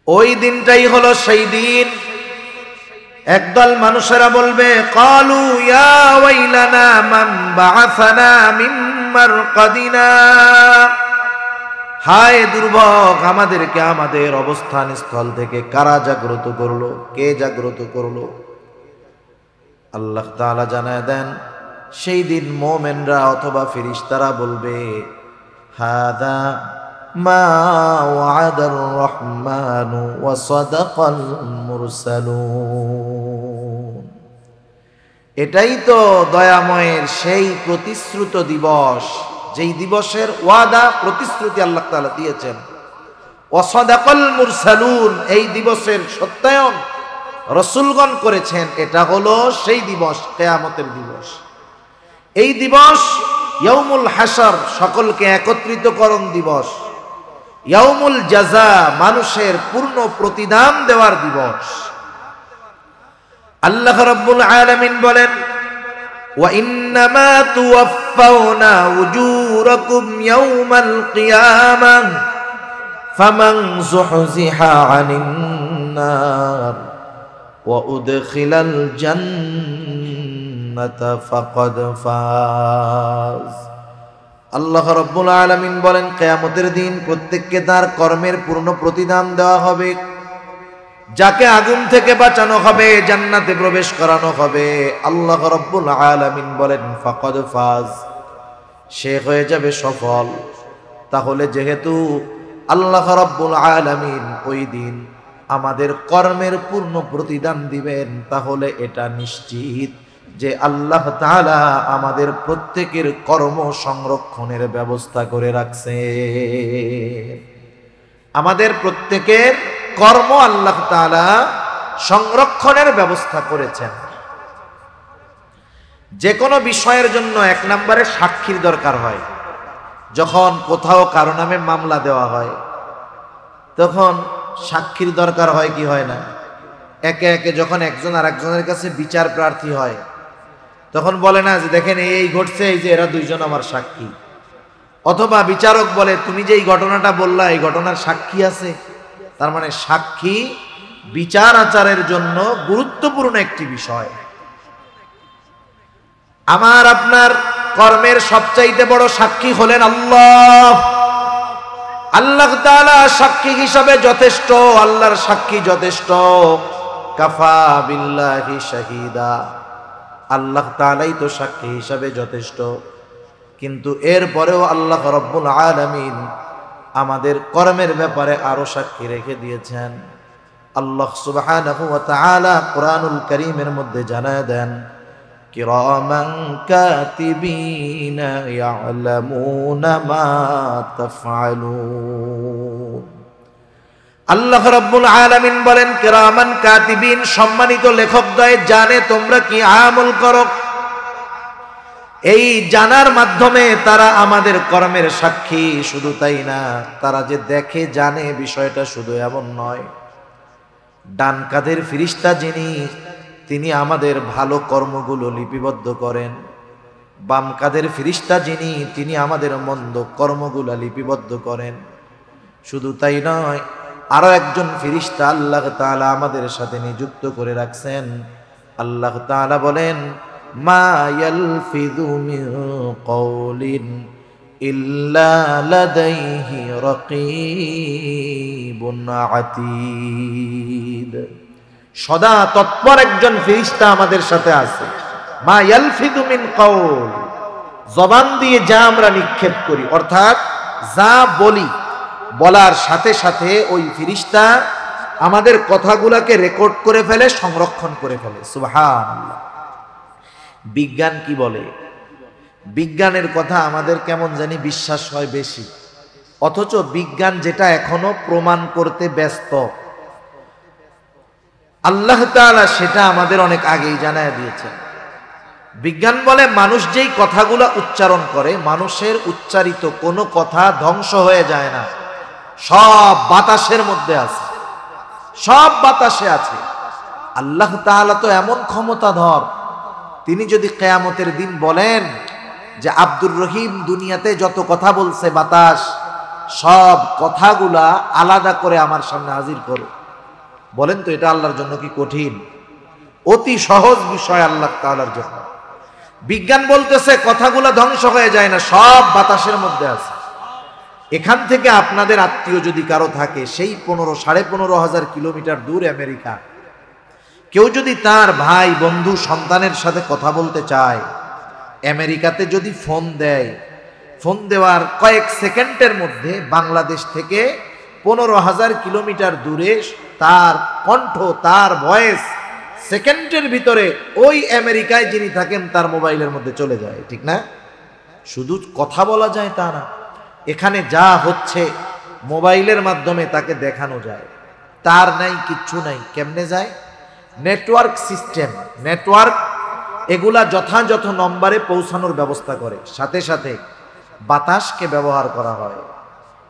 ওই দিনটাই হলো সেই দিন একদল মানুষেরা বলবে ক্বালু ইয়া ওয়াইলানা মান বাআসানা মিন মারকাদিনা, হায় দুর্ভোগ আমাদেরকে আমাদের অবস্থান স্থল থেকে কারা জাগ্রত করলো, কে জাগ্রত করলো? আল্লাহ তাআলা জানায় দেন সেই দিন মুমিনরা অথবা ফেরেশতারা বলবে হাদা মা ওয়াদার রহমানু ওয়া সাদাকাল মুরসালুন, এটাই তো দয়াময়ের সেই প্রতিশ্রুত দিবস, যেই দিবসের ওয়াদা প্রতিশ্রুতি আল্লাহ তাআলা দিয়েছেন। ওয়া সাদাকাল মুরসালুন, এই দিবসের সত্যায়ন রাসূলগণ করেছেন। এটা হলো সেই দিবস, কিয়ামতের দিবস। এই দিবস ইয়াউমুল হাসর, সকলকে একত্রিতকরণ দিবস। ইয়াউমুল জাযা, মানুষের পূর্ণ প্রতিদান দেওয়ার দিবস। আল্লাহ রাব্বুল আলামিন বলেন ওয়া ইন্নামা তুওয়াফাউনা উজুরাকুম ইয়াউমাল কিয়ামাহ ফামান যুহজিহা আনিন নার ওয়া উদখিলাল জান্নাতা ফাকাদ ফাজ। আল্লাহ রাব্বুল আলামিন বলেন কিয়ামতের দিন প্রত্যেককে তার কর্মের পূর্ণ প্রতিদান দেওয়া হবে। যাকে আগুন থেকে বাঁচানো হবে, জান্নাতে প্রবেশ করানো হবে। আল্লাহ রাব্বুল আলামিন বলেন ফাকাদ ফাজ, সে হয়ে যাবে সফল। তাহলে যেহেতু আল্লাহ রাব্বুল আলামিন ওই দিন আমাদের কর্মের পূর্ণ প্রতিদান দিবেন, তাহলে এটা নিশ্চিত যে আল্লাহ তাআলা আমাদের প্রত্যেকের কর্ম সংরক্ষণের ব্যবস্থা করে রাখছে। আমাদের প্রত্যেকের কর্ম আল্লাহ তাআলা সংরক্ষণের ব্যবস্থা করেছেন। যে কোনো বিষয়ের জন্য এক নম্বরে সাক্ষীর দরকার হয়। যখন কোথাও কারো নামে মামলা দেওয়া হয়, তখন সাক্ষীর দরকার হয় কি হয় না? একে একে যখন একজন আরেকজনের কাছে বিচার প্রার্থী হয়, তখন বলে না যে দেখেন এই ঘটছে, এই যে এরা দুইজন আমার সাক্ষী। অথবা বিচারক বলে তুমি যে এই ঘটনাটা বললা, এই ঘটনার সাক্ষী আছে। তার মানে সাক্ষী বিচার আচারের জন্য গুরুত্বপূর্ণ একটি বিষয়। আমার আপনার কর্মের সবচাইতে বড় সাক্ষী হলেন আল্লাহ। আল্লাহ তাআলা সাক্ষী হিসাবে যথেষ্ট, আল্লাহর সাক্ষী যথেষ্ট। কাফা বিল্লাহি শাহিদা, আল্লাহ তাআলাই তো সাক্ষী হিসাবে যথেষ্ট। কিন্তু এরপরেও আল্লাহ রাব্বুল আলামিন আমাদের কর্মের ব্যাপারে আরো সাক্ষী রেখে দিয়েছেন। আল্লাহ সুবহানাহু ওয়া তাআলা কুরআনুল কারীমের মধ্যে জানায় দেন কিরামান কাতিবিনা ইয়ালামুনা মা তাফআলুন। আল্লাহ রাব্বুল আলামিন বলেন কিরামান কাতিবিন, সম্মানিত লেখকদ্বয় জানে তোমরা কি আমল করো। এই জানার মাধ্যমে তারা আমাদের কর্মের সাক্ষী। শুধু তাই না, তারা যে দেখে জানে বিষয়টা শুধু এমন নয়। ডান কাঁধের ফেরেশতা যিনি, তিনি আমাদের ভালো কর্মগুলো লিপিবদ্ধ করেন। বাম কাঁধের ফেরেশতা যিনি, তিনি আমাদের মন্দ কর্মগুলো লিপিবদ্ধ করেন। শুধু তাই নয়, আরো একজন ফেরেশতা আল্লাহ তাআলা আমাদের সাথে নিযুক্ত করে রাখছেন। আল্লাহ তাআলা বলেন মা ইয়ালফিযু মিন কওলিন ইল্লা লাদাইহি রাকীবুন আতীদ। সদা তৎপর একজন ফেরেশতা আমাদের সাথে আছে। মা ইয়ালফিযু মিন কওল, জবান দিয়ে যা আমরা নিক্ষেপ করি, অর্থাৎ যা বলি, বলার সাথে সাথে ওই ফেরেশতা আমাদের কথাগুলোকে রেকর্ড করে ফেলে, সংরক্ষণ করে ফেলে। সুবহানাল্লাহ। বিজ্ঞান কি বলে? বিজ্ঞানের কথা আমাদের কেমন জানি বিশ্বাস হয় বেশি, অথচ বিজ্ঞান যেটা এখনো প্রমাণ করতে ব্যস্ত, আল্লাহ তাআলা সেটা আমাদের অনেক আগেই জানায় দিয়েছেন। বিজ্ঞান বলে মানুষ যেই কথাগুলো উচ্চারণ করে, মানুষের উচ্চারিত কোনো কথা ধ্বংস হয়ে যায় না, সব বাতাসের মধ্যে আছে, সব বাতাসে আছে। আল্লাহ তাআলা তো এমন ক্ষমতাধর, তিনি যদি কিয়ামতের দিন বলেন যে আব্দুর রহিম দুনিয়াতে যত কথা বলছে বাতাস, সব কথাগুলা আলাদা করে আমার সামনে হাজির করো। বলেন তো এটা আল্লাহর জন্য কি কঠিন? অতি সহজ বিষয় আল্লাহ তাআলার জন্য। বিজ্ঞান বলতেছে কথাগুলা ধ্বংস হয়ে যায় না, সব বাতাসের মধ্যে আছে। এখান থেকে আপনাদের আত্মীয় যদি কারো থাকে সেই 15,500 কিলোমিটার দূর আমেরিকা, কেউ যদি তার ভাই বন্ধু সন্তানের সাথে কথা বলতে চায়, আমেরিকাতে যদি ফোন দেয়, ফোন দেওয়ার কয়েক সেকেন্ডের মধ্যে বাংলাদেশ থেকে 15,000 কিলোমিটার দূরে তার কণ্ঠ, তার ভয়েস সেকেন্ডের ভিতরে ওই আমেরিকায় যিনি থাকেন তার মোবাইলের মধ্যে চলে যায়, ঠিক না? শুধু কথা বলা যায় তা না, এখানে যা হচ্ছে মোবাইলের মাধ্যমে তাকে দেখানো যায়। তার নাই, কিচ্ছু নাই, কেমনে যায়? নেটওয়ার্ক সিস্টেম, নেটওয়ার্ক এগুলা যথাযথ নম্বরে পৌঁছানোর ব্যবস্থা করে। সাথে সাথে বাতাসকে ব্যবহার করা হয়।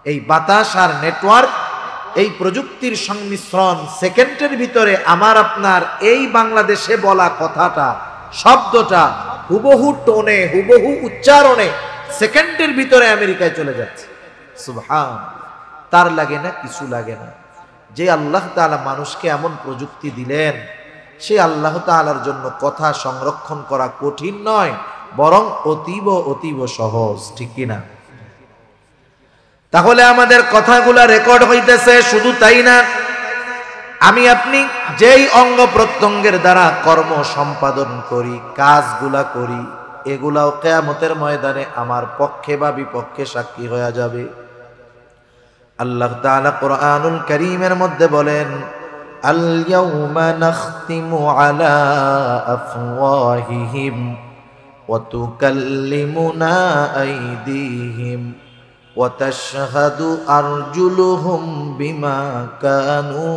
এই বাতাস আর নেটওয়ার্ক, এই প্রযুক্তির সংমিশ্রণ সেকেন্ডের ভিতরে আমার আপনার এই বাংলাদেশে বলা কথাটা, শব্দটা হুবহু টোনে, হুবহু উচ্চারণে সেকেন্ডের ভিতরে আমেরিকায় চলে যাচ্ছে। সুবহান। তার লাগে না, কিছু লাগে না। যে আল্লাহ তাআলা মানুষকে এমন প্রযুক্তি দিলেন, সে আল্লাহ তাআলার জন্য কথা সংরক্ষণ করা কঠিন নয়, বরং অতীব অতীব সহজ, ঠিক কিনা? তাহলে আমাদের কথাগুলা রেকর্ড হইতেছে। শুধু তাই না, আমি আপনি যেই অঙ্গ প্রত্যঙ্গের দ্বারা কর্ম সম্পাদন করি, কাজগুলা করি, এগুলাও কিয়ামতের ময়দানে আমার পক্ষে বা বিপক্ষে সাক্ষী হয়ে যাবে। আল্লাহ তাআলা কোরআনুল কারীমের মধ্যে বলেন, আল ইয়াউমা নাখতিমু আলা আফওয়াহিহিম ওয়া তুকাল্লিমুনা আইদিহিম ওয়া তাশহাদু আরজুলুহুম বিমা কানু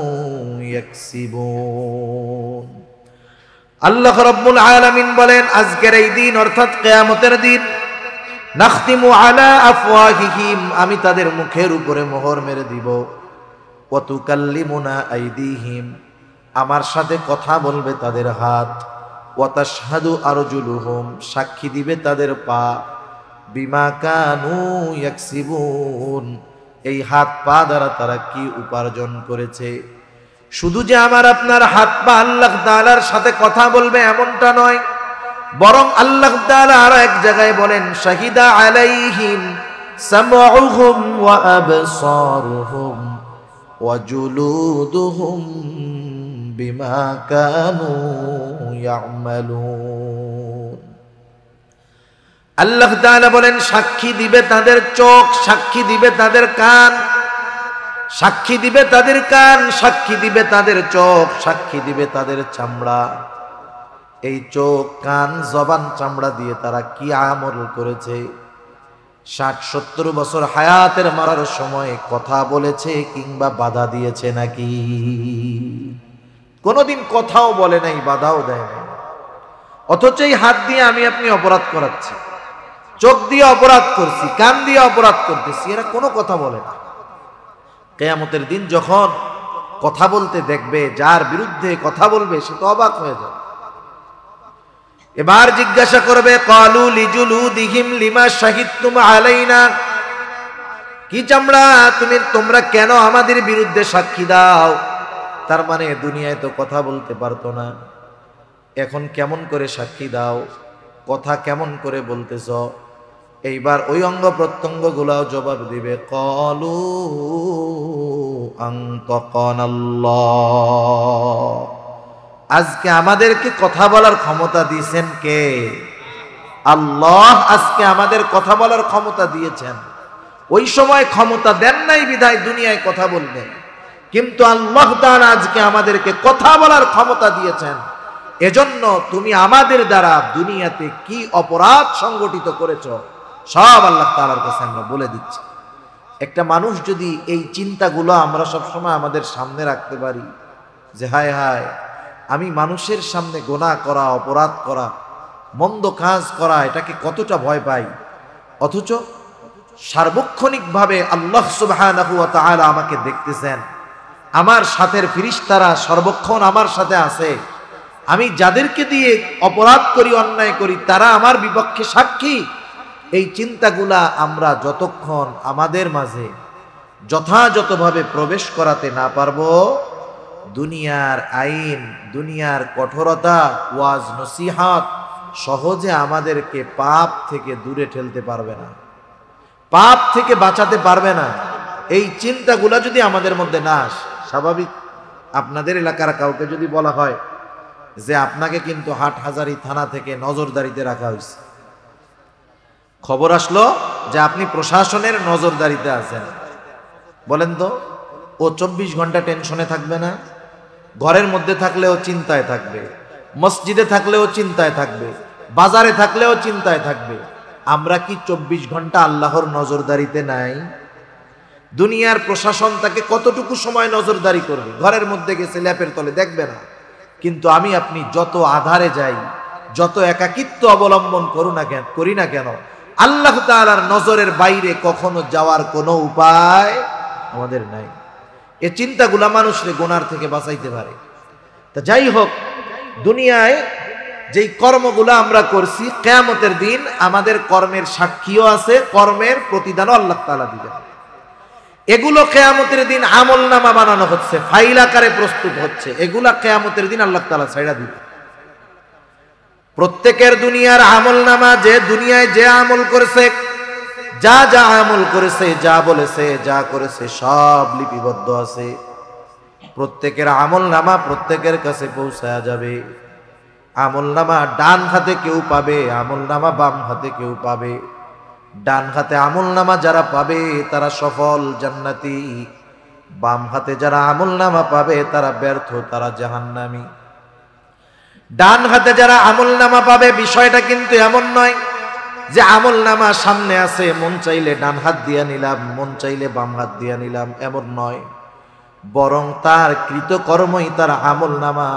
ইয়াকসিবুন। আল্লাহ রাব্বুল আলামিন বলেন, আজকের এই দিন অর্থাৎ কিয়ামতের দিন, নাখতিমু আলা আফওয়াহিহিম, আমি তাদের মুখের উপরে মোহর মেরে দিব। ওয়া তুকাল্লিমুনা আইদিহিম, আমার সাথে কথা বলবে তাদের হাত। ওয়া তাশহাদু আরজুলুহুম, সাক্ষী দিবে তাদের পা। বিমা কানু ইয়াকসিবুন, এই হাত পা দ্বারা তারা কি উপার্জন করেছে। শুধু যে আমার আপনার হাত পা আল্লাহ তাআলার সাথে কথা বলবে এমনটা নয়, বরং আল্লাহ তাআলা আরো এক জায়গায় বলেন, শাহিদা আলাইহিম সামউহুম ওয়া আবসারুহুম ওয়া জুলুদুহুম বিমা কানু ইয়ামালুন। আল্লাহ তাআলা বলেন, সাক্ষী দিবে তাদের চোখ, সাক্ষী দিবে তাদের কান, সাক্ষী দিবে তাদের কান, সাক্ষী দিবে তাদের চোখ, সাক্ষী দিবে তাদের চামড়া। এই চোখ, কান, জবান, চামড়া দিয়ে তারা কি আমল করেছে। 60-70 বছর হায়াতের মারার সময় কথা বলেছে কিংবা বাধা দিয়েছে নাকি? কোনোদিন কথাও বলে নাই, বাধাও দেয় নাই। অথচ এই হাত দিয়ে আমি আপনি অপরাধ করাচ্ছি, চোখ দিয়ে অপরাধ করছি, কান দিয়ে অপরাধ করতেছি, এরা কোনো কথা বলে না। কিয়ামতের দিন যখন কথা বলতে দেখবে, যার বিরুদ্ধে কথা বলবে সে তো অবাক হয়ে যাবে। এবার জিজ্ঞাসা করবে, ক্বালু লিজুলুদিহিম লিমা শাহিদতুম আলাইনা, কি চামড়া তোমরা কেন আমাদের বিরুদ্ধে সাক্ষী দাও? তার মানে দুনিয়ায় তো কথা বলতে পারতো না, এখন কেমন করে সাক্ষী দাও, কথা কেমন করে বলতেছ? এইবার ওই অঙ্গ প্রত্যঙ্গ গুলাও জবাব দিবে, ক্বালু আনতাকানাল্লাহ, আজকে আমাদেরকে কথা বলার ক্ষমতা দিয়েছেন কে? আল্লাহ আজকে আমাদের কথা বলার ক্ষমতা দিয়েছেন। ওই সময় ক্ষমতা দেন নাই বিধায় দুনিয়ায় কথা বলবেন, কিন্তু আল্লাহ তাআলা আজকে আমাদেরকে কথা বলার ক্ষমতা দিয়েছেন। এজন্য তুমি আমাদের দ্বারা দুনিয়াতে কি অপরাধ সংগঠিত করেছো সব আল্লাহ তাআলার কাছে আমরা বলে দিচ্ছি। একটা মানুষ যদি এই চিন্তাগুলো আমরা সবসময় আমাদের সামনে রাখতে পারি যে হায় হায়, আমি মানুষের সামনে গুনাহ করা, অপরাধ করা, মন্দ কাজ করা, এটাকে কতটা ভয় পাই, অথচ সার্বক্ষণিকভাবে আল্লাহ সুবহানাহু ওয়া তাআলা আমাকে দেখতেছেন, আমার সাথের ফেরেশতারা সর্বক্ষণ আমার সাথে আছে, আমি যাদেরকে দিয়ে অপরাধ করি, অন্যায় করি, তারা আমার বিপক্ষে সাক্ষী। এই চিন্তাগুলা আমরা যতক্ষণ আমাদের মাঝে যথাযথভাবে প্রবেশ করাতে না পারবো, দুনিয়ার আইন, দুনিয়ার কঠোরতা, ওয়াজ নসিহাত সহজে আমাদেরকে পাপ থেকে দূরে ঠেলতে পারবে না, পাপ থেকে বাঁচাতে পারবে না। এই চিন্তাগুলা যদি আমাদের মধ্যে না আসে, স্বাভাবিক আপনাদের এলাকার কাউকে যদি বলা হয় যে আপনাকে কিন্তু হাটহাজারী থানা থেকে নজরদারিতে রাখা হয়েছে, খবর আসলো যে আপনি প্রশাসনের নজরদারিতে আছেন, বলেন তো ও 24 ঘন্টা টেনশনে থাকবে না? ঘরের মধ্যে থাকলেও চিন্তায় থাকবে, মসজিদে থাকলেও চিন্তায় থাকবে, বাজারে থাকলেও চিন্তায় থাকবে। আমরা কি 24 ঘন্টা আল্লাহর নজরদারিতে নাই? দুনিয়ার প্রশাসন তাকে কতটুকু সময় নজরদারি করবে? ঘরের মধ্যে গেছে ল্যাপের তলে দেখবে না, কিন্তু আমি আপনি যত আধারে যাই, যত একাকিত্ব অবলম্বন করি না কেন, আল্লাহ তাআলার নজরের বাইরে কখনো যাওয়ার কোনো উপায় আমাদের নাই। এই চিন্তাগুলা মানুষকে গুনার থেকে বাঁচাইতে পারে। তা যাই হোক, দুনিয়ায় যেই কর্মগুলো আমরা করছি, কিয়ামতের দিন আমাদের কর্মের সাক্ষীও আছে, কর্মের প্রতিদানও আল্লাহ তাআলা দিবেন। এগুলো কিয়ামতের দিন আমলনামা বানানো হচ্ছে, ফাইল আকারে প্রস্তুত হচ্ছে, এগুলা কিয়ামতের দিন আল্লাহ তাআলা ছাইড়া দিবেন। প্রত্যেকের দুনিয়ার আমলনামা, যে দুনিয়ায় যে আমল করেছে, যা যা আমল করেছে, যা বলেছে, যা করেছে, সব লিপিবদ্ধ আছে। প্রত্যেকের আমলনামা প্রত্যেকের কাছে পৌঁছায়া যাবে। আমলনামা ডান হাতে কেউ পাবে, আমলনামা বাম হাতে কেউ পাবে। ডান হাতে আমলনামা যারা পাবে তারা সফল জান্নাতি, বাম হাতে যারা আমলনামা পাবে তারা ব্যর্থ, তারা জাহান্নামী। ডান হাতে যারা আমলনামা পাবে, বিষয়টা কিন্তু এমন নয় যে আমলনামা সামনে আছে, মন চাইলে ডান হাত দিয়া নিলাম, মন চাইলে বাম হাত দিয়া নিলাম, এমন নয়। বরং তার কৃতকর্মই তার আমলনামা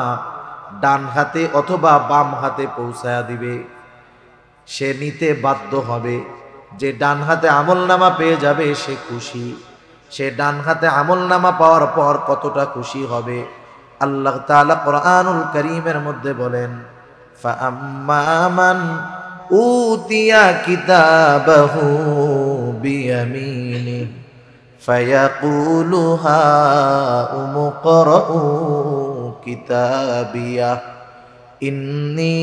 ডান হাতে অথবা বাম হাতে পৌঁছায়া দিবে। সে নিতে বাধ্য হবে। যে ডান হাতে আমলনামা পেয়ে যাবে সে খুশি। সে ডান হাতে আমলনামা পাওয়ার পর কতটা খুশি হবে, আল্লাহ তাআলা কোরআনুল কারীমের মধ্যে বলেন, ফাআম্মা মান উতিয়া কিতাবাহু বিয়ামিনি ফায়াকুলু হাউমু করাউ কিতাবিয়া ইন্নী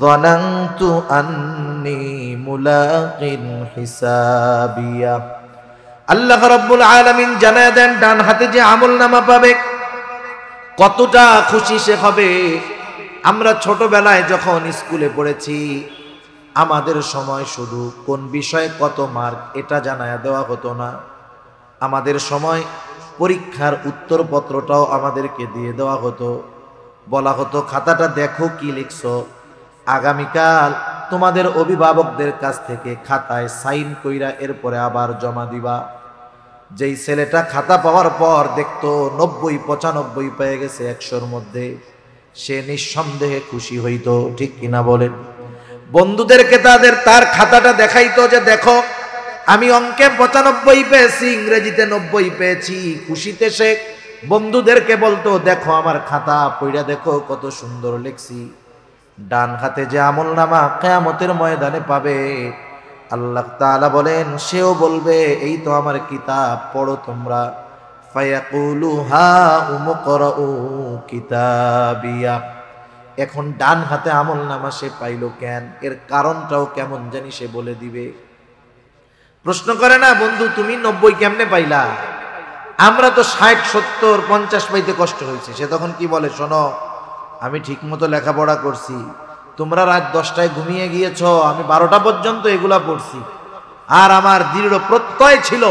যানানতু আন্নী মুলাকিন হিসাবিয়া। আল্লাহ রাব্বুল আলামিন জানায় দেন, ডান হাতে যে আমলনামা পাবে কতটা খুশি সে হবে। আমরা ছোটবেলায় যখন স্কুলে পড়েছি, আমাদের সময় শুধু কোন বিষয়ে কত মার্ক এটা জানায়া দেওয়া হতো না। আমাদের সময় পরীক্ষার উত্তরপত্রটাও আমাদেরকে দিয়ে দেওয়া হতো। বলা হতো, খাতাটা দেখো কি লিখছো, আগামীকাল তোমাদের অভিভাবকদের কাছ থেকে খাতায় সাইন কইরা এরপরে আবার জমা দিবা। যেই ছেলেটা খাতা পাওয়ার পর দেখতো 90-95 পেয়ে গেছে 100-র মধ্যে, সে নিঃসন্দেহে খুশি হইতো, ঠিক কিনা বলেন? বন্ধুদেরকে তার খাতাটা দেখাইতো যে দেখো আমি অঙ্কে 95 পেয়েছি, ইংরেজিতে 90 পেয়েছি। খুশিতে সে বন্ধুদেরকে বলতো, দেখো আমার খাতা পড়া দেখো কত সুন্দর লিখছি। ডান হাতে যে আমলনামা কিয়ামতের ময়দানে পাবে, আল্লাহ তাআলা বলেন সেও বলবে, এই তো আমার কিতাব, পড়ো তোমরা। ফায়াকুলু হাউমু করাউ কিতাবিয়া। এখন ডান হাতে আমলনামা সে পাইলো কেন, এর কারণটাও কেমন জানি সে বলে দিবে। প্রশ্ন করে না, বন্ধু তুমি 90 কেমনে পাইলা? আমরা তো 60, 70, 50 পাইতে কষ্ট হয়েছে। সে তখন কি বলে, শোনো আমি ঠিক মতো লেখাপড়া করছি, তোমরা রাত 10টায় ঘুমিয়ে গিয়েছো, আমি 12টা পর্যন্ত এগুলা পড়ছি। আর আমার দৃঢ় প্রত্যয় ছিল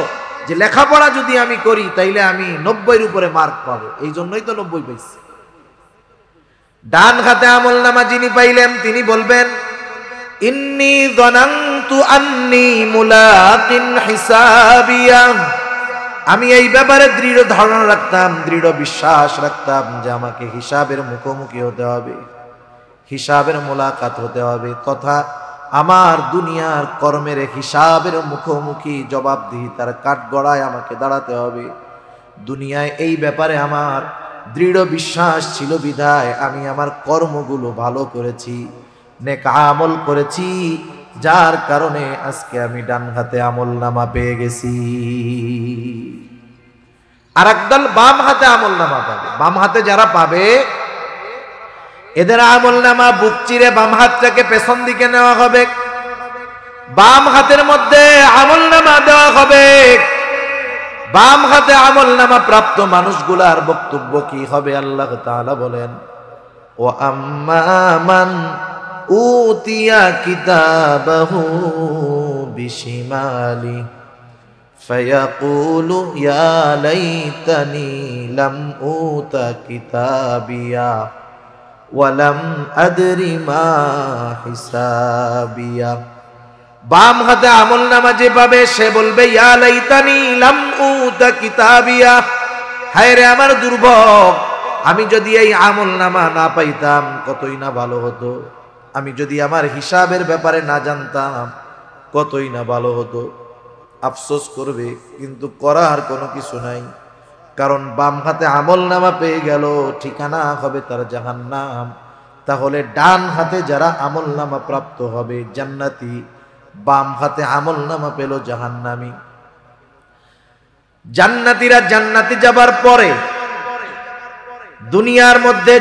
যে লেখাপড়া যদি আমি করি তাইলে আমি 90-এর উপরে মার্ক পাবো, এই জন্যই তো 90 পাইছি। ডান হাতে আমলনামা যিনি পাইলেন তিনি বলবেন, ইন্নী যানানতু আন্নী মুলাকিন হিসাবিয়া। আমি এই ব্যাপারে দৃঢ় ধারণা রাখতাম, দৃঢ় বিশ্বাস রাখতাম যে আমাকে হিসাবের মুখোমুখি হতে হবে, হিসাবের মোলাকাত হতে হবে, তথা আমার দুনিয়ার কর্মের হিসাবের মুখোমুখি জবাবদিহিতার কাঠগড়ায় আমাকে দাঁড়াতে হবে। দুনিয়ায় এই ব্যাপারে আমার দৃঢ় বিশ্বাস ছিল বিধায় আমি আমার কর্মগুলো ভালো করেছি, নেক আমল করেছি। যার কারণে আজকে আমি ডান হাতে আমল নামা পেয়ে গেছি। আর একদল বাম হাতে আমল নামা পাবে। বাম হাতে যারা পাবে এদের আমল নামা বুক চিরে বাম হাতটাকে পেছন দিকে নেওয়া হবে, বাম হাতের মধ্যে আমল নামা দেওয়া হবে। বাম হাতে আমল নামা প্রাপ্ত মানুষগুলার বক্তব্য কি হবে? আল্লাহ তাআলা বলেন, ও আম্মা মান উতিয়া কিতাবাহু বিশিমালি ফায়াকুলু ইয়া লাইতানি লাম উতা কিতাবিয়া ওয়ালাম আদরি মা হিসাবিয়া। বাম হাতে আমল নামা যে পাবে সে বলবে, ইয়া লাইতানি লাম উতা কিতাবিয়া, হায় রে আমার দুর্ভোগ, আমি যদি এই আমল নামা না পাইতাম কতই না ভালো হতো। আমি যদি আমার হিসাবের ব্যাপারে না জানতাম কতই না ভালো হতো। আফসোস করবে, কিন্তু করার কোনো কিছু নাই, কারণ বাম হাতে আমল নামা পেয়ে গেল, ঠিকানা হবে তার জাহান্নাম। তাহলে ডান হাতে যারা আমল নামা প্রাপ্ত হবে জান্নাতি, বাম হাতে আমল নামা পেল জাহান্নামী। জান্নাতীরা জান্নাতে যাবার পরে দুনিয়ার মধ্যে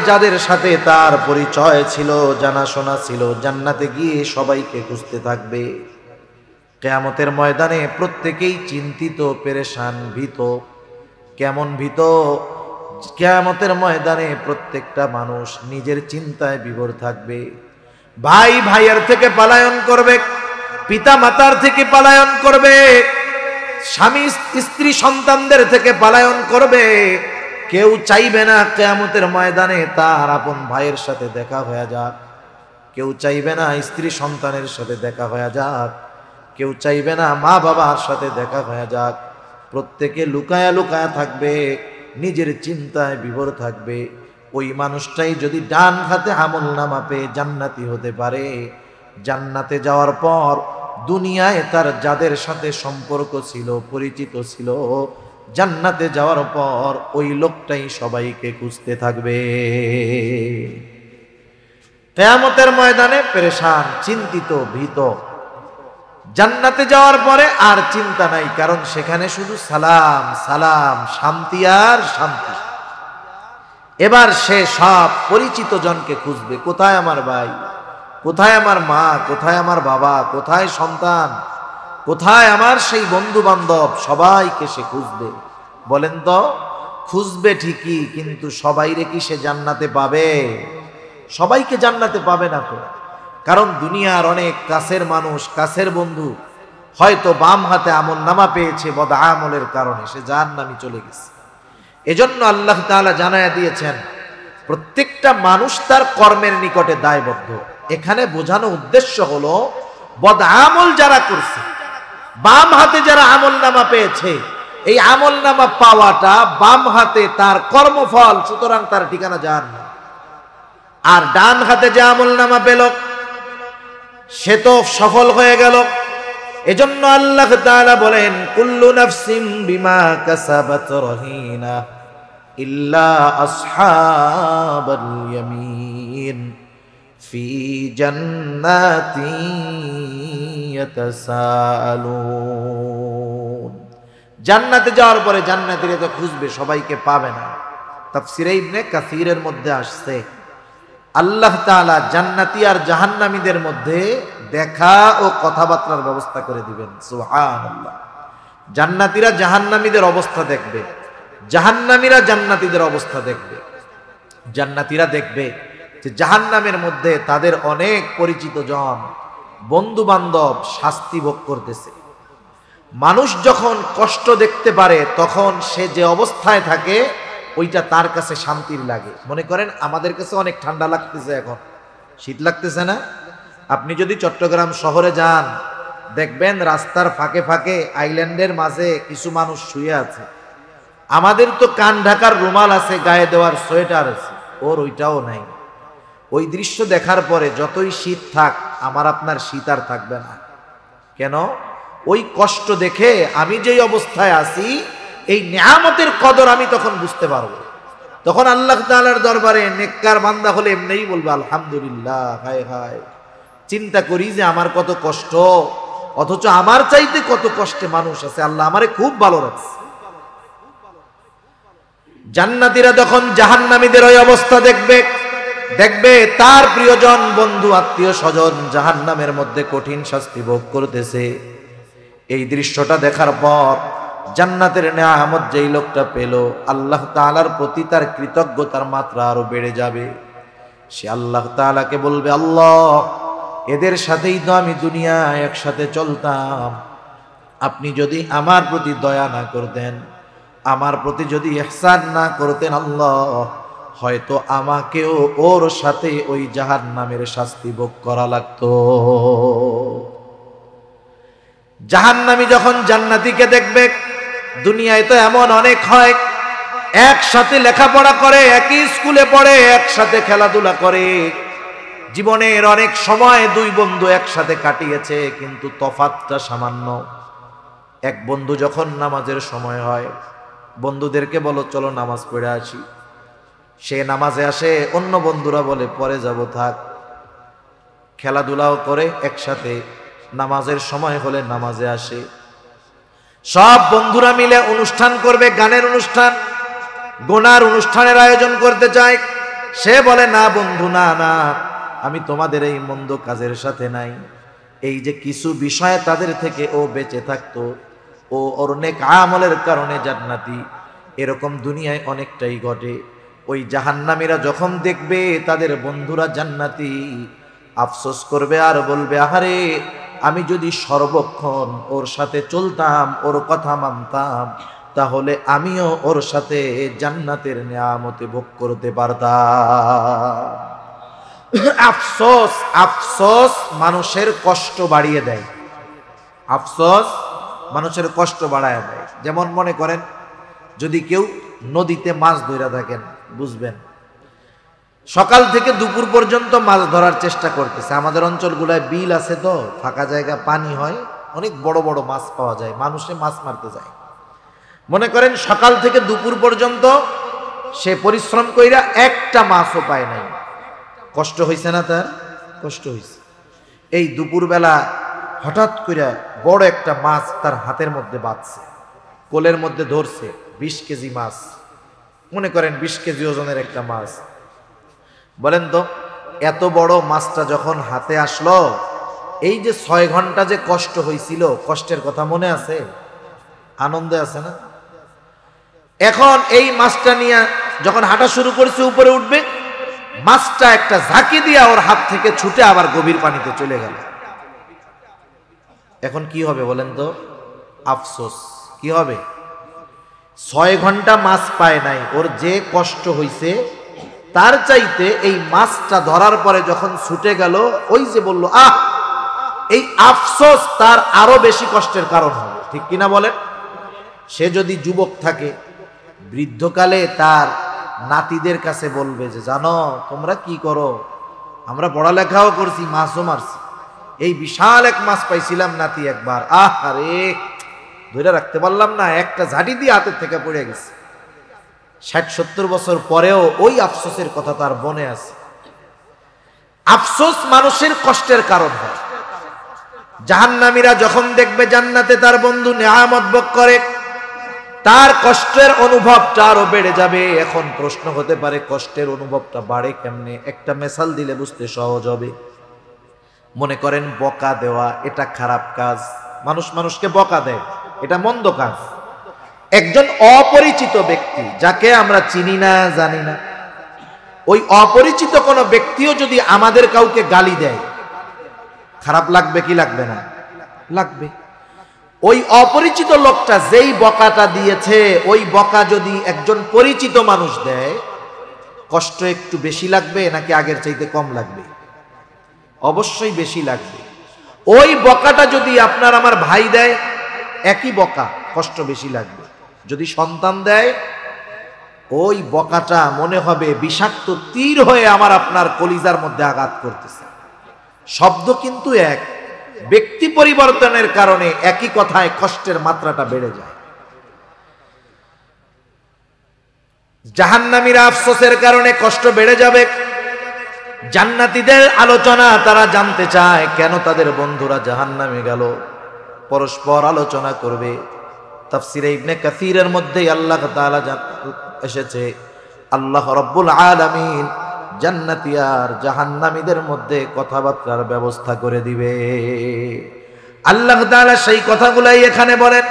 যাদের সাথে তার পরিচয় ছিল, জানাশোনা ছিল, জান্নাতে গিয়ে সবাইকে খুঁজতে থাকবে। কিয়ামতের ময়দানে প্রত্যেকেই চিন্তিত, পেরেশান, ভীত। কেমন ভীত? কিয়ামতের ময়দানে প্রত্যেকটা মানুষ নিজের চিন্তায় বিভোর থাকবে। ভাই ভাইয়ের থেকে পলায়ন করবে, পিতা মাতার থেকে পলায়ন করবে, স্বামী স্ত্রী সন্তানদের থেকে পলায়ন করবে। কেউ চাইবে না কিয়ামতের ময়দানে তার আপন ভাইয়ের সাথে দেখা হয়ে যাক, কেউ চাইবে না স্ত্রী সন্তানের সাথে দেখা হয়ে যাক, কেউ চাইবে না মা বাবার সাথে দেখা হয়ে যাক। প্রত্যেকে লুকায়া লুকায়া থাকবে, নিজের চিন্তায় বিভোর থাকবে। ওই মানুষটাই যদি ডান হাতে আমল নামা পেয়ে জান্নাতি হতে পারে, জান্নাতে যাওয়ার পর দুনিয়ায় তার যাদের সাথে সম্পর্ক ছিল, পরিচিত ছিল, জান্নাতে যাওয়ার পর ওই লোকটাই সবাইকে খুঁজতে থাকবে। কিয়ামতের ময়দানে পেরেশান, চিন্তিত, ভীত। জান্নাতে যাওয়ার পরে আর চিন্তা নাই, কারণ সেখানে শুধু সালাম সালাম, শান্তি আর শান্তি। এবার সে সব পরিচিত জনকে খুঁজবে, কোথায় আমার ভাই, কোথায় আমার মা, কোথায় আমার বাবা, কোথায় সন্তান, কোথায় আমার সেই বন্ধু বান্ধব, সবাইকে সে খুঁজবে। বলেন তো, খুঁজবে ঠিকই, কিন্তু সবাইরে কি সে জান্নাতে পাবে? সবাইকে জান্নাতে পাবে না তো। কারণ দুনিয়ার অনেক কাছের মানুষ, কাছের বন্ধু হয়তো বাম হাতে আমল নামা পেয়েছে, বদ আমলের কারণে সে জাহান্নামে চলে গেছে। এজন্য আল্লাহ তাআলা জানায়া দিয়েছেন, প্রত্যেকটা মানুষ তার কর্মের নিকটে দায়বদ্ধ। এখানে বোঝানো উদ্দেশ্য হলো, বদ আমল যারা করছে, বাম হাতে যারা আমল নামা পেয়েছে, এই আমল নামা পাওয়াটা বাম হাতে তার কর্মফল, সুতরাং তার ঠিকানা জাহান্নাম। আর ডান হাতে যে আমল নামা পেল সে তো সফল হয়ে গেল। এজন্য আল্লাহ তাআলা বলেন, কুল্লু নাফসিন বিমা কাসাবাত রহিনা ইল্লা আসহাবাল ইয়ামিন ফি জান্নাতি ইয়াতাসাআলুন। জান্নাতে যাওয়ার পরে জান্নাতীরা তো খুঁজবে, সবাইকে পাবে না। তাফসীরে ইবনে কাসীরের মধ্যে আসছে, আল্লাহ তাআলা জান্নাতি আর জাহান্নামীদের মধ্যে দেখা ও কথাবার্তার ব্যবস্থা করে দিবেন। সুবহানাল্লাহ। জান্নাতীরা জাহান্নামীদের অবস্থা দেখবে, জাহান্নামীরা জান্নাতীদের অবস্থা দেখবে। জান্নাতীরা দেখবে যে জাহান্নামের মধ্যে তাদের অনেক পরিচিত জন, বন্ধু বান্ধব শাস্তি ভোগ করতেছে। মানুষ যখন কষ্ট দেখতে পারে তখন সে যে অবস্থায় থাকে ওইটা তার কাছে শান্তির লাগে। মনে করেন আমাদের কাছে অনেক ঠান্ডা লাগতেছে, এখন শীত লাগতেছে না? আপনি যদি চট্টগ্রাম শহরে যান, দেখবেন রাস্তার ফাঁকে ফাঁকে আইল্যান্ডের মাঝে কিছু মানুষ শুয়ে আছে। আমাদের তো কান ঢাকার রুমাল আছে, গায়ে দেওয়ার সোয়েটার আছে, ওর ওইটাও নাই। ওই দৃশ্য দেখার পরে যতই শীত থাক, আমার আপনার শীত আর থাকবে না। কেন? ওই কষ্ট দেখে আমি যেই অবস্থায় আছি, এই নিয়ামতের কদর আমি তখন বুঝতে পারবো। তখন আল্লাহ তাআলার দরবারে নেককার বান্দা হলে এমনিই বলবে আলহামদুলিল্লাহ, হায় হায় চিন্তা করি যে আমার কত কষ্ট, অথচ আমার চাইতে কত কষ্টে মানুষ আছে, আল্লাহ আমারে খুব ভালো রাখছে। জান্নাতীরা যখন জাহান্নামীদের ওই অবস্থা দেখবে তার প্রিয়জন, বন্ধু, আত্মীয় স্বজন জাহান্নামের মধ্যে কঠিন শাস্তি ভোগ করতেছে, এই দৃশ্যটা দেখার পর জান্নাতের নেয়ামত যেই লোকটা পেল, আল্লাহ তাআলার প্রতি তার কৃতজ্ঞতার মাত্রা আরো বেড়ে যাবে। সে আল্লাহ তাআলাকে বলবে, আল্লাহ, এদের সাথেই তো আমি দুনিয়ায় একসাথে চলতাম, আপনি যদি আমার প্রতি দয়া না করতেন, আমার প্রতি যদি ইহসান না করতেন আল্লাহ, হয়তো আমাকেও ওর সাথে ওই জাহান্নামের শাস্তি ভোগ করা লাগতো। জাহান্নামী যখন জান্নাতীকে দেখবে, দুনিয়ায় তো এমন অনেক হয়, একসাথে লেখাপড়া করে, একই স্কুলে পড়ে, একসাথে খেলাধুলা করে, জীবনের অনেক সময় দুই বন্ধু একসাথে কাটিয়েছে, কিন্তু তফাৎটা সামান্য। এক বন্ধু যখন নামাজের সময় হয়, বন্ধুদেরকে বলো চলো নামাজ পড়ে আসি, সে নামাজে আসে, অন্য বন্ধুরা বলে পরে যাব, থাক। খেলাধুলাও করে একসাথে, নামাজের সময় হলে নামাজে আসে। সব বন্ধুরা মিলে অনুষ্ঠান করবে, গানের অনুষ্ঠান, গোনার অনুষ্ঠানের আয়োজন করতে চায়, সে বলে না বন্ধু, না না, আমি তোমাদের এই মন্দ কাজের সাথে নাই। এই যে কিছু বিষয়ে তাদের থেকে ও বেঁচে থাকতো, ও ওর নেক আমলের কারণে জান্নাতি, এরকম দুনিয়ায় অনেকটাই ঘটে। ওই জাহান্নামীরা যখন দেখবে তাদের বন্ধুরা জান্নাতি, আফসোস করবে আর বলবে, আহারে, আমি যদি সর্বক্ষণ ওর সাথে চলতাম, ওর কথা মানতাম, তাহলে আমিও ওর সাথে জান্নাতের নিয়ামতে ভোগ করতে পারতাম। আফসোস, আফসোস মানুষের কষ্ট বাড়িয়ে দেয়, আফসোস মানুষের কষ্ট বাড়ায় দেয়। যেমন মনে করেন, যদি কেউ নদীতে মাছ ধরে থাকেন, বুঝবেন সকাল থেকে দুপুর পর্যন্ত মাছ ধরার চেষ্টা করতেছে। আমাদের অঞ্চলগুলায় বিল আছে, তো ফাঁকা জায়গা, পানি হয়, অনেক বড় বড় মাছ পাওয়া যায়, মানুষে মাছ মারতে যায়। মনে করেন সকাল থেকে দুপুর পর্যন্ত সে পরিশ্রম কইরা একটা মাছও পায় নাই, কষ্ট হয়েছে না? তার কষ্ট হয়েছে। এই দুপুরবেলা হঠাৎ করে বড় একটা মাছ তার হাতের মধ্যে বাঁধছে, কোলের মধ্যে ধরছে, 20 কেজি মাছ, মনে করেন 20 কেজি ওজনের একটা মাছ। বলেন তো, এত বড় মাছটা যখন হাতে আসলো, এই যে 6 ঘন্টা যে কষ্ট হয়েছিল, কষ্টের কথা মনে আছে? আনন্দে আছে না? এখন এই মাছটা নিয়ে যখন হাঁটা শুরু করেছে, উপরে উঠবে, মাছটা একটা ঝাঁকি দিয়া ওর হাত থেকে ছুটে আবার গভীর পানিতে চলে গেল। এখন কি হবে বলেন তো? আফসোস। কি হবে? 6 ঘন্টা মাছ পায় নাই, ওর যে কষ্ট হইছে তার চাইতে এই মাছটা ধরার পরে যখন ছুটে গেল, ওই যে বলল আহ, এই আফসোস তার আরো বেশি কষ্টের কারণ হবে। ঠিক কিনা বলেন? সে যদি যুবক থাকে, বৃদ্ধকালে তার নাতিদের কাছে বলবে যে, জানো তোমরা কি করো, আমরা পড়ালেখাও করছি, মাছও মারছি, এই বিশাল এক মাছ পাইছিলাম নাতি একবার, আহ আরে ধরে রাখতে পারলাম না, একটা ঝাঁটি দিয়ে হাতের থেকে পড়ে গেছে। 60-70 বছর পরেও ওই আফসোসের কথা তার মনে আছে। আফসোস মানুষের কষ্টের কারণ হয়। জাহান্নামীরা যখন দেখবে জান্নাতে তার বন্ধু নেয়ামত ভোগ করে, তার কষ্টের অনুভবটা আরো বেড়ে যাবে। এখন প্রশ্ন হতে পারে, কষ্টের অনুভবটা বাড়ে কেমনে? একটা মেসাল দিলে বুঝতে সহজ হবে। মনে করেন বকা দেওয়া, এটা খারাপ কাজ, মানুষ মানুষকে বকা দেয়, এটা মন্দ কাজ। একজন অপরিচিত ব্যক্তি, যাকে আমরা চিনি না, জানি না, ওই অপরিচিত কোনো ব্যক্তিও যদি আমাদের কাউকে গালি দেয়, খারাপ লাগবে কি লাগবে না? লাগবে। ওই অপরিচিত লোকটা যেই বকাটা দিয়েছে, ওই বকা যদি একজন পরিচিত মানুষ দেয়, কষ্ট একটু বেশি লাগবে নাকি আগের চাইতে কম লাগবে? অবশ্যই বেশি লাগবে। ওই বকাটা যদি আপনার আমার ভাই দেয়, একই বকা, কষ্ট বেশি লাগবে। যদি সন্তান দেয়, ওই বকাটা মনে হবে বিষাক্ত তীর হয়ে আমার আপনার কলিজার মধ্যে আঘাত করতেছে। শব্দ কিন্তু এক, ব্যক্তি পরিবর্তনের কারণে একই কথায় কষ্টের মাত্রাটা বেড়ে যায়। জাহান্নামীরা আফসোসের কারণে কষ্ট বেড়ে যাবে। জান্নাতীদের আলোচনা তারা জানতে চায় কেন তাদের বন্ধুরা জাহান্নামে গেল, পরস্পর আলোচনা করবে। তাফসিরে ইবনে কাসিরের মধ্যে আল্লাহ তাআলা এসেছে, আল্লাহ রাব্বুল আলামিন জান্নাতি আর জাহান্নামীদের মধ্যে কথাবার্তার ব্যবস্থা করে দিবে। আল্লাহ তাআলা সেই কথাগুলাই এখানে বলেন,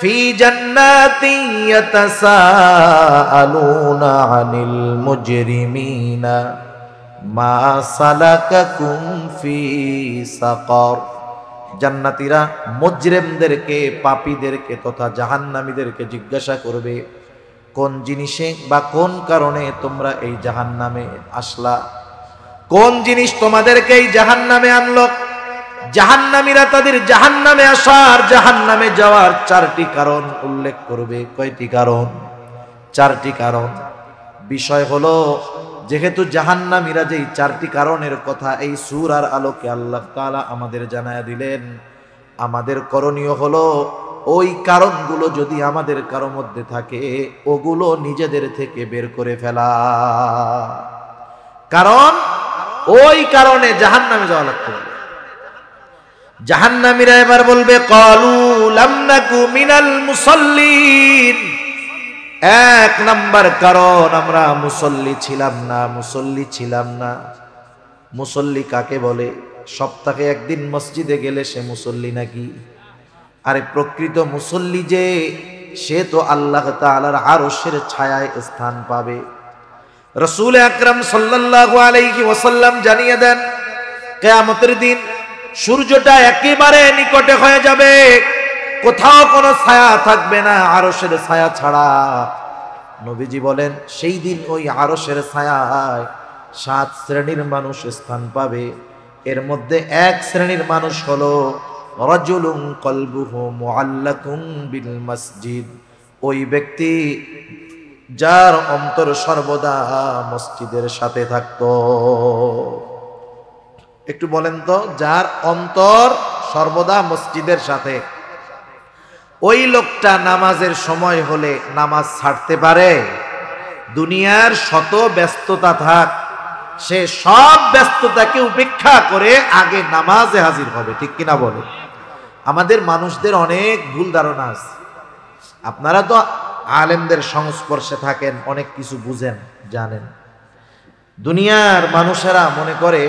ফি জান্নাতি ইয়াতাসাআলুনা আনিল মুজরিমিনা মা সালাকাকুম ফি সাকার। জান্নাতীরা মুজরিমদেরকে, পাপীদেরকে তথা জাহান্নামীদেরকে জিজ্ঞাসা করবে, কোন জিনিসে বা কোন কারণে তোমরা এই জাহান্নামে আসলা, কোন জিনিস তোমাদেরকে এই জাহান্নামে আনলো। জাহান্নামীরা তাদের জাহান্নামে আসার, জাহান্নামে যাওয়ার চারটি কারণ উল্লেখ করবে। কয়টি কারণ? চারটি কারণ। বিষয় হলো, যেহেতু জাহান্নামীরা যেই চারটি কারণের কথা এই সূরার আলোকে আল্লাহ তাআলা আমাদের জানায়া দিলেন, আমাদের করণীয় হলো ওই কারণগুলো যদি আমাদের কারো মধ্যে থাকে ওগুলো নিজেদের থেকে বের করে ফেলা। কারণ ওই কারণে জাহান্নামে যাওয়া লাগতে পারে। জাহান্নামীরা এবার বলবে, ক্বালু লাম নাকু মিনাল মুসাল্লিন। এক নাম্বার কারণ, আমরা মুসল্লি ছিলাম না, মুসল্লি ছিলাম না। মুসল্লি কাকে বলে? সপ্তাহে একদিন মসজিদে গেলে সে মুসল্লি নাকি? আরে প্রকৃত মুসল্লি যে, সে তো আল্লাহ তাআলার আরশের ছায়ায় স্থান পাবে। রাসূল আকরাম সাল্লাল্লাহু আলাইহি ওয়াসাল্লাম জানিয়ে দেন, কিয়ামতের দিন সূর্যটা একেবারে নিকটে হয়ে যাবে, কোথাও কোনো ছায়া থাকবে না আরশের ছায়া ছাড়া। নবীজি বলেন, সেই দিন ওই আরশের ছায়ায় 7 শ্রেণীর মানুষ স্থান পাবে। এর মধ্যে এক শ্রেণীর মানুষ হলো রাজুলুন কলবুহু মুআল্লাকুন বিল মসজিদ। ওই ব্যক্তি যার অন্তর সর্বদা মসজিদের সাথে থাকতো। একটু বলেন তো, যার অন্তর সর্বদা মসজিদের সাথে, ওই লোকটা নামাজের সময় হলে নামাজ ছাড়তে পারে? দুনিয়ার শত ব্যস্ততা থাক, সে সব ব্যস্ততাকে উপেক্ষা করে আগে নামাজে হাজির হবে। ঠিক কিনা বলে? আমাদের মানুষদের অনেক ভুল ধারণা আছে। আপনারা তো আলেমদের সংস্পর্শে থাকেন, অনেক কিছু বুঝেন, জানেন। দুনিয়ার মানুষেরা মনে করে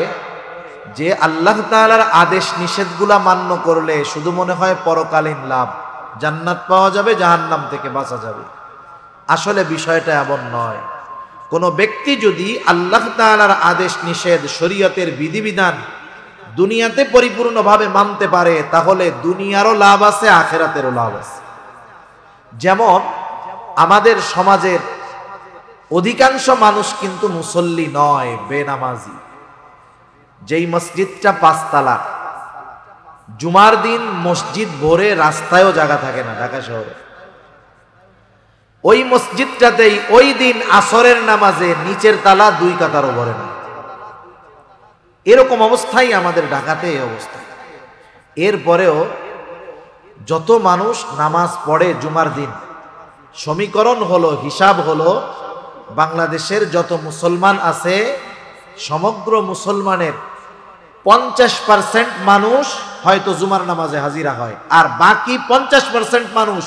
যে আল্লাহ তাআলার আদেশ নিষেধগুলা মান্য করলে শুধু মনে হয় পরকালীন লাভ, জান্নাত পাওয়া যাবে, জাহান্নাম থেকে বাঁচা যাবে। আসলে বিষয়টা এমন নয়। কোন ব্যক্তি যদি আল্লাহ তাআলার আদেশ নিষেধ, শরীয়তের বিধিবিধান দুনিয়াতে পরিপূর্ণভাবে মানতে পারে, তাহলে দুনিয়ারও লাভ আছে, আখিরাতেরও লাভ আছে। যেমন আমাদের সমাজের অধিকাংশ মানুষ কিন্তু মুসল্লি নয়, বেনামাজি। যেই মসজিদটা 5 তালা, জুমার দিন মসজিদ ভরে, রাস্তায়ও জায়গা থাকে না ঢাকা শহরে। ওই মসজিদটাতেই ওই দিন আসরের নামাজে নিচের তালা 2 কাতারও ভরে না। এরকম অবস্থাই আমাদের ঢাকাতে এই অবস্থা। এরপরেও যত মানুষ নামাজ পড়ে জুমার দিন, সমীকরণ হলো, হিসাব হলো, বাংলাদেশের যত মুসলমান আছে সমগ্র মুসলমানের 50% মানুষ হয়তো জুমার নামাজে হাজিরা হয়, আর বাকি 50% মানুষ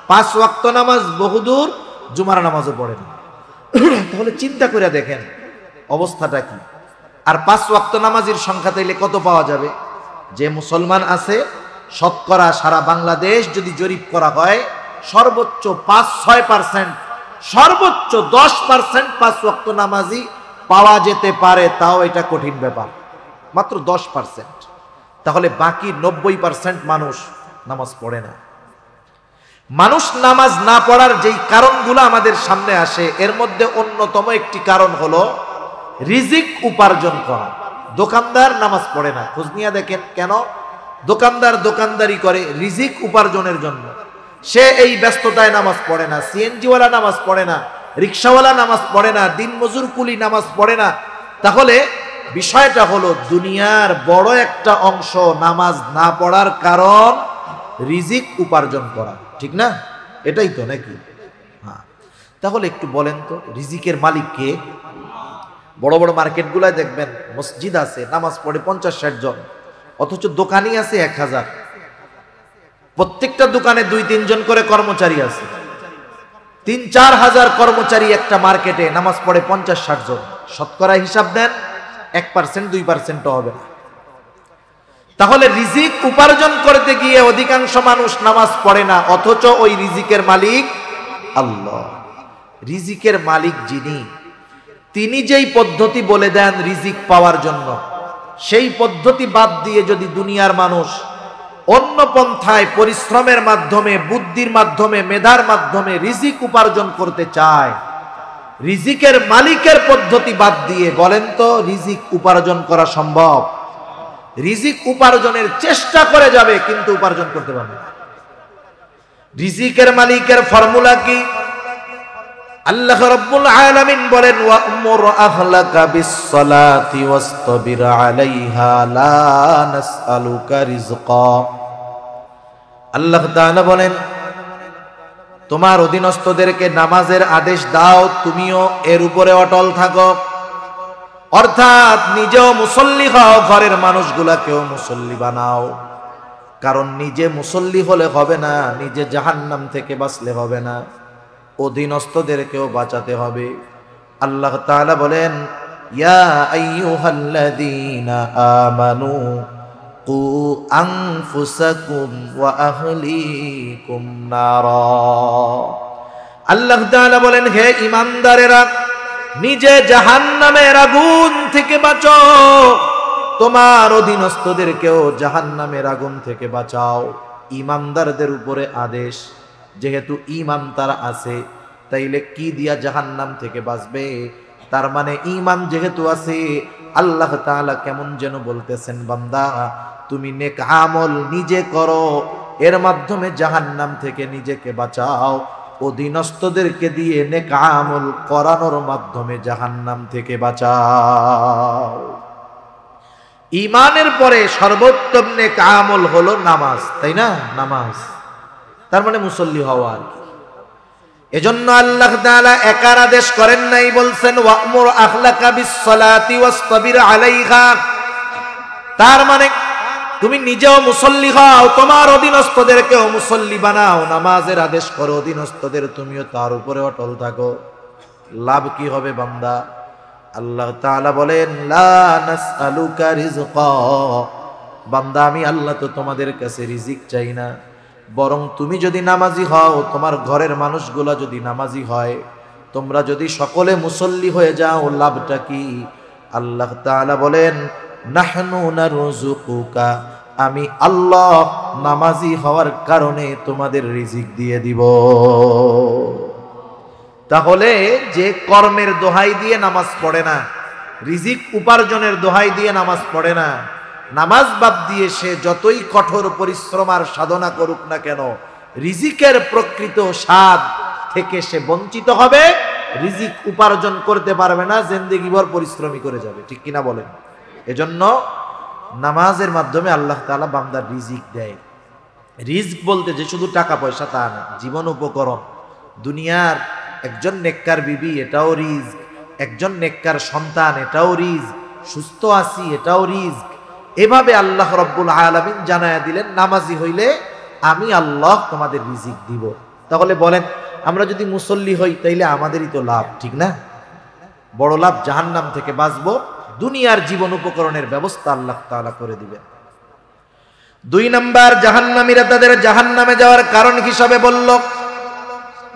5 ওয়াক্ত নামাজ বহুদূর, জুমার নামাজও পড়ে না। তাহলে চিন্তা করে দেখেন অবস্থাটা কি। আর 5 ওয়াক্ত নামাজের সংখ্যা তাইলে কত পাওয়া যাবে? যে মুসলমান আছে শতকরা সারা বাংলাদেশ যদি জরিপ করা হয়, সর্বোচ্চ 5-6%, সর্বোচ্চ 10% 5 ওয়াক্ত নামাজি পাওয়া যেতে পারে। তাও এটা কঠিন ব্যাপার, মাত্র 10%। তাহলে বাকি 90% মানুষ নামাজ পড়ে না। মানুষ নামাজ না পড়ার যেই কারণগুলো আমাদের সামনে আসে, এর মধ্যে অন্যতম একটি কারণ হলো রিজিক উপার্জন করা। দোকানদার নামাজ পড়ে না, খোঁজ নিয়ে দেখেন কেন? দোকানদার দোকানদারি করে রিজিক উপার্জনের জন্য। সে এই ব্যস্ততায় নামাজ পড়ে না। সিএনজিওয়ালা নামাজ পড়ে না, রিক্সাওয়ালা নামাজ পড়ে না, দিনমজুর কুলি নামাজ পড়ে না। তাহলে বিষয়টা হলো, দুনিয়ার বড় একটা অংশ নামাজ না পড়ার কারণ রিজিক উপার্জন করা। ঠিক না? এটাই তো নাকি? হ্যাঁ। তাহলে একটু বলেন তো, রিজিকের মালিক কে? বড় বড় মার্কেটগুলায় দেখবেন মসজিদ আছে, নামাজ পড়ে 50-60 জন, অথচ দোকানই আছে 1000। প্রত্যেকটা দোকানে 2-3 জন করে কর্মচারী আছে। 3-4 হাজার কর্মচারী একটা মার্কেটে, নামাজ পড়ে 50-60 জন। শতকরা হিসাব দেন 1% 2% হবে না। তাহলে রিজিক উপার্জন করতে গিয়ে অধিকাংশ মানুষ নামাজ পড়ে না, অথচ ওই রিজিকের মালিক আল্লাহ। রিজিকের মালিক যিনি, তিনি যেই পদ্ধতি বলে দেন রিজিক পাওয়ার জন্য, সেই পদ্ধতি বাদ দিয়ে যদি দুনিয়ার মানুষ অন্য পন্থায় পরিশ্রমের মাধ্যমে, বুদ্ধির মাধ্যমে, মেধার মাধ্যমে রিজিক উপার্জন করতে চায়, রিজিকের মালিকের পদ্ধতি বাদ দিয়ে বলেন তো রিজিক উপার্জন করা সম্ভব? রিজিক উপার্জনের চেষ্টা করে যাবে কিন্তু উপার্জন করতে পারবে না। রিজিকের মালিকের ফর্মুলা কি? আল্লাহ রাব্বুল আলামিন বলেন, ওয়া'মুর আহলাকা বিস-সালাতি ওয়াসতাবির আলাইহা লা নাসআলুকা রিজকা। আল্লাহ তাআলা বলেন, তোমার অধীনস্থদেরকে নামাজের আদেশ দাও, তুমিও এর উপরে অটল থাকো। অর্থাৎ নিজেও মুসল্লি হও, ঘরের মানুষগুলাকেও মুসল্লি বানাও। কারণ নিজে মুসল্লি হলে হবে না, নিজে জাহান্নাম থেকে বাঁচলে হবে না, অধীনস্থদেরকেও বাঁচাতে হবে। আল্লাহ তাআলা বলেন, ইয়া আইয়ুহাল্লাযীনা আমানু কু আনফুসাকুম ওয়া আহলিকুম নারা। আল্লাহ তাআলা বলেন, হে ঈমানদারেরা, নিজে জাহান্নামের আগুন থেকে বাঁচো, তোমার অধীনস্থদেরকেও জাহান্নামের আগুন থেকে বাঁচাও। ঈমানদারদের উপরে আদেশ। যেহেতু ঈমান তার আছে, তাইলে কি দিয়া জাহান্নাম থেকে বাঁচবে? তার মানে ঈমান যেহেতু আছে, আল্লাহ তাআলা কেমন যেন বলতেছেন, বান্দা তুমি নেক আমল নিজে করো, এর মাধ্যমে জাহান্নাম থেকে নিজেকে বাঁচাও। অধীনস্থদেরকে দিয়ে নেক আমল করানোর মাধ্যমে জাহান্নাম থেকে বাঁচাও। ঈমানের পরে সর্বোত্তম নেক আমল হলো নামাজ, তাই না? নামাজ তার মানে মুসল্লি হওয়া। এজন্য আল্লাহ তাআলা একার আদেশ করেন নাই, বলছেন ওয়া'মুর আহলাকা বিস-সালাতি ওয়াসতাবির আলাইহা। তার মানে তুমি নিজেও মুসল্লি হও, তোমার অধীনস্থদেরকেও মুসল্লি বানাও, নামাজের আদেশ করো, অধীনস্থদের তুমিও তার উপরে অটল থাকো। লাভ কি হবে বান্দা? আল্লাহ তাআলা বলেন, লা নাসআলুকা রিজকা। বান্দা আমি আল্লাহ তো তোমাদের কাছে রিজিক চাই না, বরং তুমি যদি নামাজি হও, তোমার ঘরের মানুষগুলা যদি নামাজি হয়, তোমরা যদি সকলে মুসল্লি হয়ে যাও, লাভটা কি? আল্লাহ তাআলা বলেন, নাহনু নারযুকুকা, আমি আল্লাহ নামাজি হওয়ার কারণে তোমাদের রিজিক দিয়ে দিব। তাহলে যে কর্মের দোহাই দিয়ে নামাজ পড়ে না, রিজিক উপার্জনের দোহাই দিয়ে নামাজ পড়ে না, নামাজ বাদ দিয়ে সে যতই কঠোর পরিশ্রম আর সাধনা করুক না কেন, রিজিকের প্রকৃত স্বাদ থেকে সে বঞ্চিত হবে, রিজিক উপার্জন করতে পারবে না, জিন্দেগিভর পরিশ্রমী করে যাবে। ঠিক কিনা বলেন? এজন্য নামাজের মাধ্যমে আল্লাহ তাআলা বান্দার রিজিক দেয়। রিজিক বলতে যে শুধু টাকা পয়সা তা না, জীবন উপকরণ। দুনিয়ার একজন নেককার বিবি, এটাও রিজিক। একজন নেককার সন্তান, এটাও রিজিক। সুস্থ আছি, এটাও রিজিক। এভাবে আল্লাহ রাব্বুল আলামিন জানায়া দিলেন, নামাজি হইলে আমি আল্লাহ তোমাদের রিজিক দিব। তাহলে বলেন, আমরা যদি মুসল্লি হই তাইলে আমাদেরই তো লাভ, ঠিক না? বড় লাভ, জাহান্নাম থেকে বাঁচবো, দুনিয়ার জীবন উপকরণের ব্যবস্থা আল্লাহ তাআলা করে দিবেন। 2 নাম্বার, জাহান্নামীরা তাদের জাহান্নামে যাওয়ার কারণ হিসাবে বলল,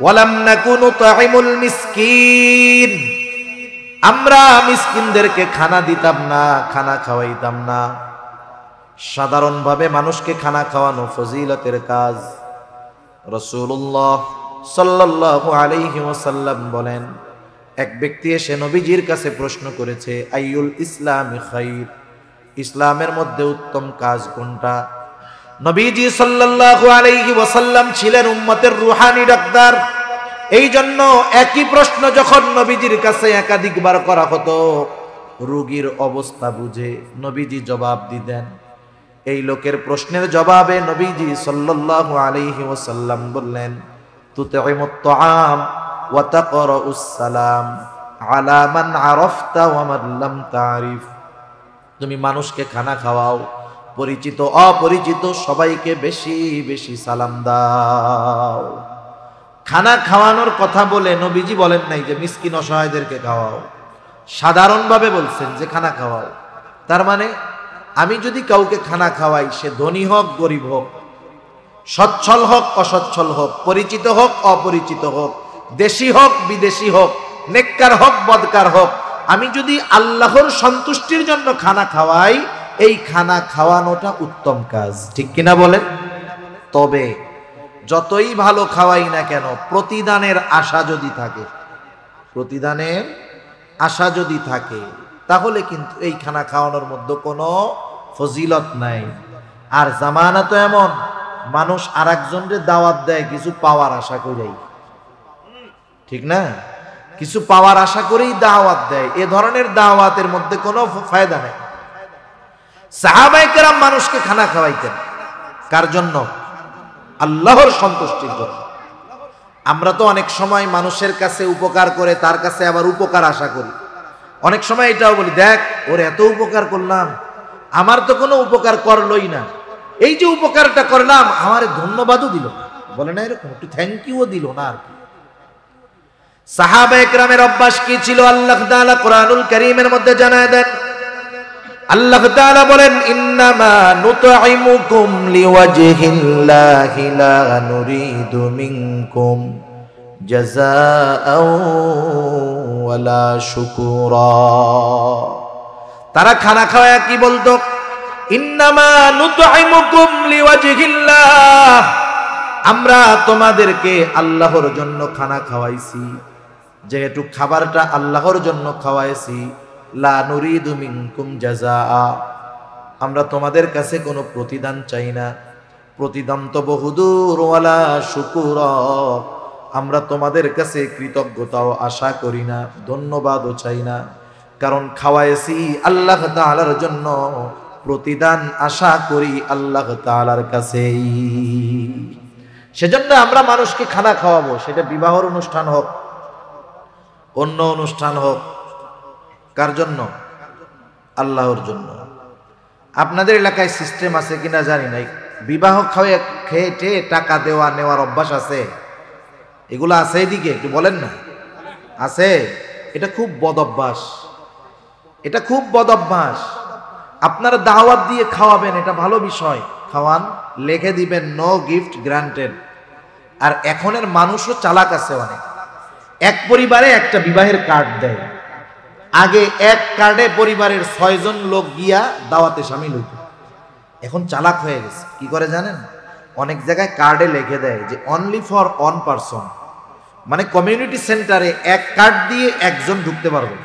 ওয়ালাম নাকুনু তাইমুল মিসকিন, আমরা মিসকিনদেরকে খানা দিতাম না, খানা খাওয়াইতাম না। সাধারণভাবে মানুষকে খানা খাওয়ানো ফজিলতের কাজ। রাসূলুল্লাহ সাল্লাল্লাহু আলাইহি ওয়াসাল্লাম বলেন, এক ব্যক্তি এসে নবীজির কাছে প্রশ্ন করেছে, আইয়ুল ইসলামি খাইর, ইসলামের মধ্যে উত্তম কাজ কোনটা? নবীজি সাল্লাল্লাহু আলাইহি ওয়াসাল্লাম ছিলেন উম্মতের রুহানি ডাক্তার। এই জন্য একই প্রশ্ন যখন নবীজির কাছে একাধিকবার করা হতো, রোগীর অবস্থা বুঝে নবীজি জবাব দিতেন। এই লোকের প্রশ্নের জবাবে নবীজি সাল্লাল্লাহু আলাইহি ওয়াসাল্লাম বললেন, তুতঈমুত তাআম ওয়া তাকরাউস সালাম, আলা মান আরাফতা ওয়া মান লাম তারিফ। তুমি মানুষকে খানা খাওয়াও, পরিচিত অপরিচিত সবাইকে বেশি বেশি সালাম দাও। খানা খাওয়ানোর কথা বলে নবীজি বলেন নাই যে মিসকিন অসহায়দেরকে খাওয়াও, সাধারণভাবে বলছেন যে খানা খাওয়াও। তার মানে আমি যদি কাউকে খানা খাওয়াই, সে ধনী হোক গরিব হোক, সচ্ছল হোক অসচ্ছল হোক, পরিচিত হোক অপরিচিত হোক, দেশি হোক বিদেশি হোক, নেককার হোক বদকার হোক, আমি যদি আল্লাহর সন্তুষ্টির জন্য খানা খাওয়াই, এই খানা খাওয়ানোটা উত্তম কাজ, ঠিক কিনা বলেন? তবে যতই ভালো খাওয়াই না কেন, প্রতিদানের আশা যদি থাকে, প্রতিদানের আশা যদি থাকে, তাহলে কিন্তু এই খানা খাওয়ানোর মধ্যে কোনো ফজিলত নাই। আর জামানা তো এমন, মানুষ আর একজনের দাওয়াত দেয় কিছু পাওয়ার আশা করেই, ঠিক না? কিছু পাওয়ার আশা করেই দাওয়াত দেয়। এ ধরনের দাওয়াতের মধ্যে কোনো ফায়দা নেই। সাহাবায়ে কেরাম মানুষকে খানা খাওয়াইতেন কার জন্য? আল্লাহর সন্তুষ্টির জন্য। আমরা তো অনেক সময় মানুষের কাছে উপকার করে তার কাছে আবার উপকার আশা করি। অনেক সময় এটাও বলি, দেখ ওর এত উপকার করলাম, আমার তো কোনো উপকার করলই না, এই যে উপকারটা করলাম আমার ধন্যবাদও দিল না, বলে না এরকম, একটু থ্যাংক ইউও দিল না আর কি। সাহাবায়ে কেরামের অভ্যাস কি ছিল? আল্লাহ তাআলা কোরআনুল কারীমের মধ্যে জানায় দেন। আল্লাহ তাআলা বলেন, ইন্নামা নুতঈমুকুম লিওয়াজহিল্লাহি লা নুরিদু মিনকুম জাযাআও ওয়ালা শুকুরা। তারা খানা খাওয়া কি বলতো? ইন্নামা নুতঈমুকুম লিওয়াজহিল্লাহ, আমরা তোমাদেরকে আল্লাহর জন্য খানা খাওয়াইছি, যেহেতু খাবারটা আল্লাহর জন্য খাওয়াইছি, লা নুরিদু মিনকুম জাযাআ, আমরা তোমাদের কাছে কোনো প্রতিদান চাই না। প্রতিদান তো বহুদূর, ওয়ালা শুকুরা, আমরা তোমাদের কাছে কৃতজ্ঞতাও আশা করি না, ধন্যবাদও চাই না। কারণ খাওয়াইছি আল্লাহ তাআলার জন্য, প্রতিদান আশা করি আল্লাহ তাআলার কাছেই। সেজন্য আমরা মানুষকে খানা খাওয়াবো, সেটা বিবাহর অনুষ্ঠান হোক, অন্য অনুষ্ঠান হোক, কার জন্য? আল্লাহর জন্য। আপনাদের এলাকায় সিস্টেম আছে কিনা জানি নাই, বিবাহ খেয়ে টাকা দেওয়া নেওয়ার অভ্যাস আছে? এগুলো আছে এদিকে? একটু বলেন না। আছে? এটা খুব বদ অভ্যাস, এটা খুব বদ অভ্যাস। আপনারা দাওয়াত দিয়ে খাওয়াবেন, এটা ভালো বিষয়, খাওয়ান, লিখে দিবেন নো গিফট গ্রান্টেড। আর এখনের মানুষও চালাক আছে অনেক, এক পরিবারে একটা বিবাহের কার্ড দেয়, আগে এক কার্ডে পরিবারের 6 জন লোক গিয়া দাওয়াতে শামিল হইত। এখন চালাক হয়ে গেছে, কি করে জানেন? অনেক জায়গায় কার্ডে লিখে দেয় যে অনলি ফর 1 পারসন, মানে কমিউনিটি সেন্টারে এক কার্ড দিয়ে একজন ঢুকতে পারবে।